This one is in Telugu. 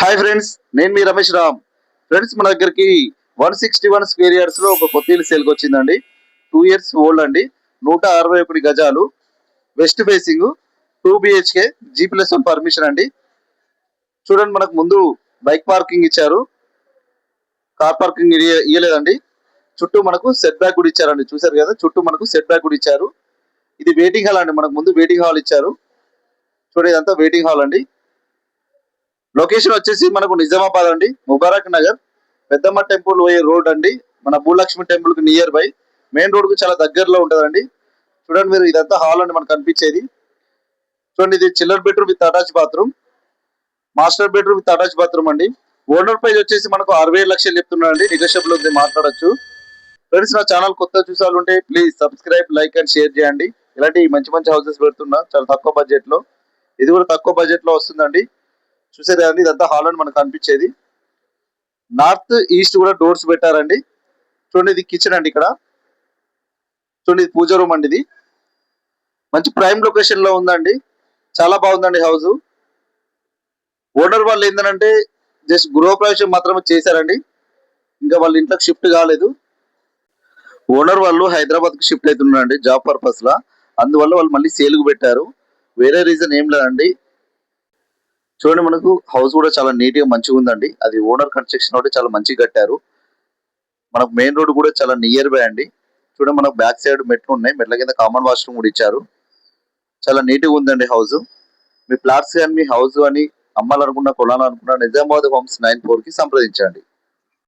హాయ్ ఫ్రెండ్స్, నేను మీ రమేష్ రామ్. ఫ్రెండ్స్, మన దగ్గరికి 161 స్క్వేర్ యార్డ్స్ లో ఒక కొత్త ఇల్లు సేల్కి వచ్చిందండి. 2 years ఓల్డ్ అండి. 161 గజాలు, west facing, 2 BHK, G+1 permission అండి. చూడండి, మనకు ముందు బైక్ పార్కింగ్ ఇచ్చారు, కార్ పార్కింగ్ ఇయ్యలేదండి. చుట్టూ మనకు సెట్ బ్యాక్ కూడా ఇచ్చారండి. చూసారు కదా, చుట్టూ మనకు సెట్ బ్యాక్ కూడా ఇచ్చారు. ఇది వెయిటింగ్ హాల్ అండి. మనకు ముందు వెయిటింగ్ హాల్ ఇచ్చారు. చూడండి, ఇదంతా వెయిటింగ్ హాల్ అండి. లొకేషన్ వచ్చేసి మనకు నిజామాబాద్ అండి, ముబారక్ నగర్, పెద్దమ్మ టెంపుల్ పోయే రోడ్ అండి. మన భూలక్ష్మి టెంపుల్ కి నియర్ బై, మెయిన్ రోడ్ కు చాలా దగ్గరలో ఉంటదండి. చూడండి మీరు, ఇదంతా హాల్ అండి మనకు కనిపించేది. చూడండి, ఇది చిల్లర్ bedroom with attach bathroom, master bedroom with attach bathroom అండి. ఓనర్ ప్రైస్ వచ్చేసి మనకు 65 లక్షలు చెప్తున్నారండి. నెగోషియబుల్ ఉంది, మాట్లాడొచ్చు. ఫ్రెండ్స్, నా ఛానల్ కొత్త చూసాలంటే please subscribe, like and share చేయండి. ఇలాంటి మంచి మంచి హౌసెస్ పెడుతున్నా చాలా తక్కువ బడ్జెట్ లో. ఇది కూడా తక్కువ బడ్జెట్ లో వస్తుందండి. చూసేది అండి, ఇదంతా హాల్ అని మనకు కనిపించేది. నార్త్ ఈస్ట్ కూడా డోర్స్ పెట్టారండి. చూడండి, ఇది కిచెన్ అండి. ఇక్కడ చూడండి, ఇది పూజ రూమ్ అండి. ఇది మంచి ప్రైమ్ లొకేషన్ లో ఉందండి. చాలా బాగుందండి హౌస్. ఓనర్ వాళ్ళు ఏంటంటే జస్ట్ గృహప్రవేశం మాత్రమే చేశారండి, ఇంకా వాళ్ళ ఇంట్లోకి షిఫ్ట్ కాలేదు. ఓనర్ వాళ్ళు హైదరాబాద్ కి షిఫ్ట్ అవుతున్నారండి జాబ్ పర్పస్ లా. అందువల్ల వాళ్ళు మళ్ళీ సేల్కు పెట్టారు, వేరే రీజన్ ఏం లేదండి. చూడండి, మనకు హౌస్ కూడా చాలా నీట్ గా మంచిగా ఉందండి. అది ఓనర్ కన్స్ట్రక్షన్ ఒకటి చాలా మంచిగా కట్టారు. మనకు మెయిన్ రోడ్ కూడా చాలా నియర్ బై అండి. చూడండి, మనకు బ్యాక్ సైడ్ మెట్లు ఉన్నాయి, మెట్ల కింద కామన్ వాష్రూమ్ కూడా ఇచ్చారు. చాలా నీట్ గా ఉందండి హౌస్. మీ ప్లాట్స్ కానీ మీ హౌస్ అని అమ్మాలనుకున్న, కొనాలనుకున్న నిజామాబాద్ హోమ్స్ 94 కి సంప్రదించండి.